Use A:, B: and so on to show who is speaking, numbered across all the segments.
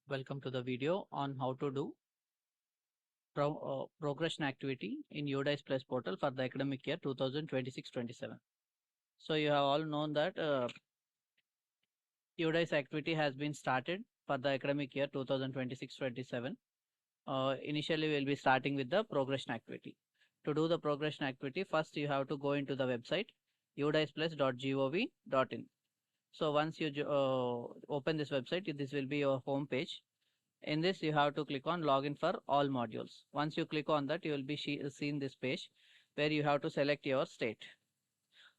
A: Welcome to the video on how to do progression activity in UDISE Plus portal for the academic year 2026-27. So you have all known that UDISE activity has been started for the academic year 2026-27. Initially, we'll be starting with the progression activity. To do the progression activity, first you have to go into the website udisplus.gov.in. So once you open this website, this will be your home page. In this, you have to click on login for all modules. Once you click on that, you will be seen this page where you have to select your state.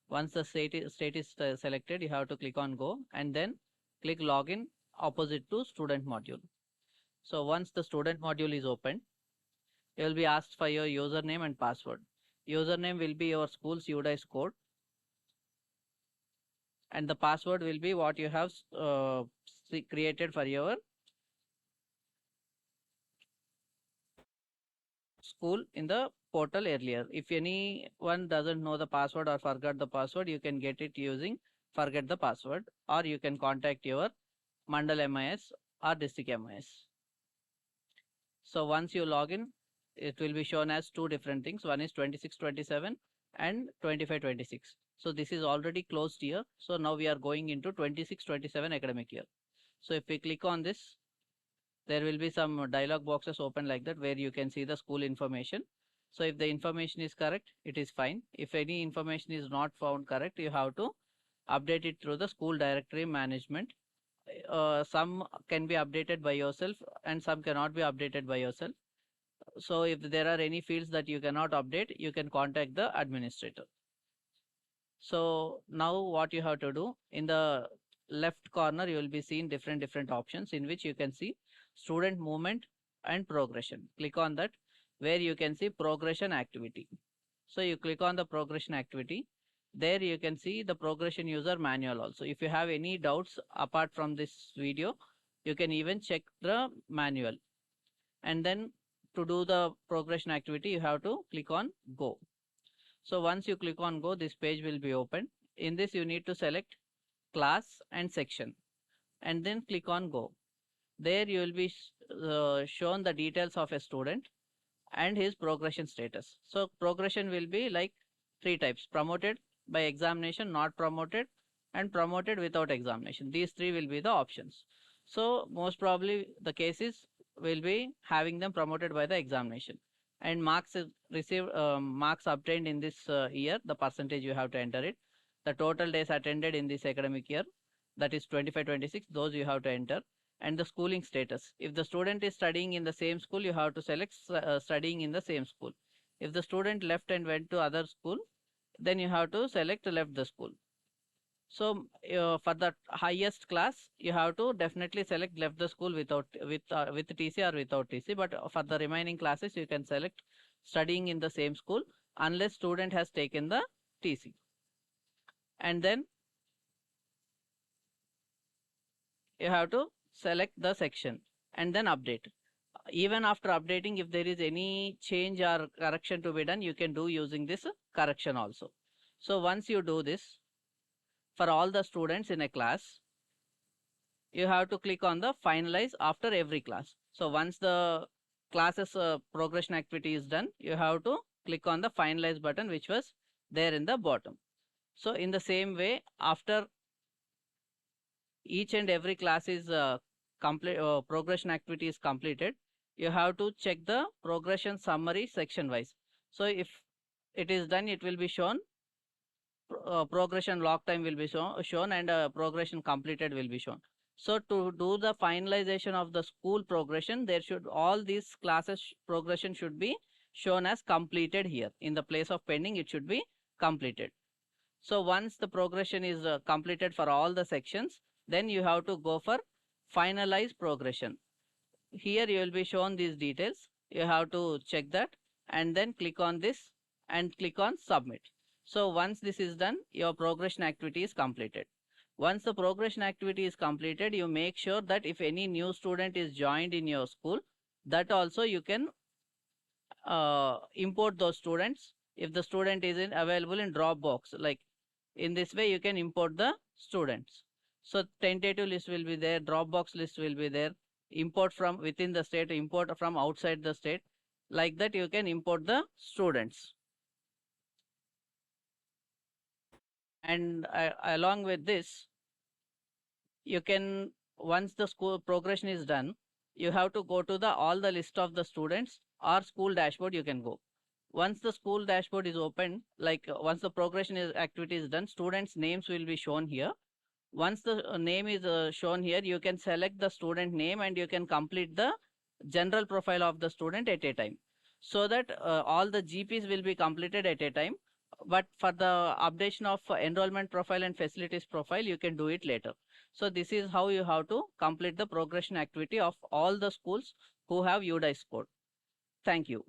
A: Once the state is selected, you have to click on go and then click login opposite to student module. So once the student module is opened, you will be asked for your username and password. Username will be your school's UDISE code and the password will be what you have created for your school in the portal earlier. If anyone doesn't know the password or forgot the password, you can get it using forget the password, or you can contact your Mandal MIS or district MIS. So once you log in, it will be shown as two different things. One is 26-27 and 25-26. So this is already closed year. So now we are going into 26-27 academic year. So if we click on this, there will be some dialog boxes open like that where you can see the school information. So if the information is correct, it is fine. If any information is not found correct, you have to update it through the school directory management. Some can be updated by yourself and some cannot be updated by yourself. So if there are any fields that you cannot update, you can contact the administrator. So now what you have to do, in the left corner you will be seeing different options in which you can see student movement and progression. Click on that where you can see progression activity. So you click on the progression activity. There you can see the progression user manual also. If you have any doubts apart from this video, you can even check the manual. And then to do the progression activity, you have to click on go. So once you click on go, this page will be open. In this, you need to select class and section and then click on go. There you will be shown the details of a student and his progression status. So progression will be like three types: promoted by examination, not promoted, and promoted without examination. These three will be the options. So most probably the cases will be having them promoted by the examination, and marks received, marks obtained in this year, the percentage you have to enter it. The total days attended in this academic year, that is 25-26, those you have to enter. And the schooling status. If the student is studying in the same school, you have to select studying in the same school. If the student left and went to other school, then you have to select left the school. So for the highest class, you have to definitely select left the school with TC or without TC. But for the remaining classes, you can select studying in the same school unless student has taken the TC. And then you have to select the section and then update. Even after updating, if there is any change or correction to be done, you can do using this correction also. So once you do this for all the students in a class, you have to click on the finalize after every class. So once the classes progression activity is done, you have to click on the finalize button which was there in the bottom. So in the same way, after each and every class is progression activity is completed, you have to check the progression summary section wise. So if it is done, it will be shown, progression log time will be shown and progression completed will be shown. So to do the finalization of the school progression, there should all these classes progression should be shown as completed here. In the place of pending, it should be completed. So once the progression is completed for all the sections, then you have to go for finalize progression. Here you will be shown these details. You have to check that and then click on this and click on submit. So once this is done, your progression activity is completed. Once the progression activity is completed, you make sure that if any new student is joined in your school, that also you can import those students. If the student is available in Dropbox, like in this way, you can import the students. So tentative list will be there, Dropbox list will be there. import from within the state, import from outside the state. Like that, you can import the students. And along with this, you can, once the school progression is done, you have to go to the all the list of the students or school dashboard. You can go. Once the school dashboard is open, like once the progression is activity is done, students names will be shown here. Once the name is shown here, you can select the student name and you can complete the general profile of the student at a time, so that all the GPs will be completed at a time. But for the updation of enrollment profile and facilities profile, you can do it later. So this is how you have to complete the progression activity of all the schools who have UDISE code. Thank you.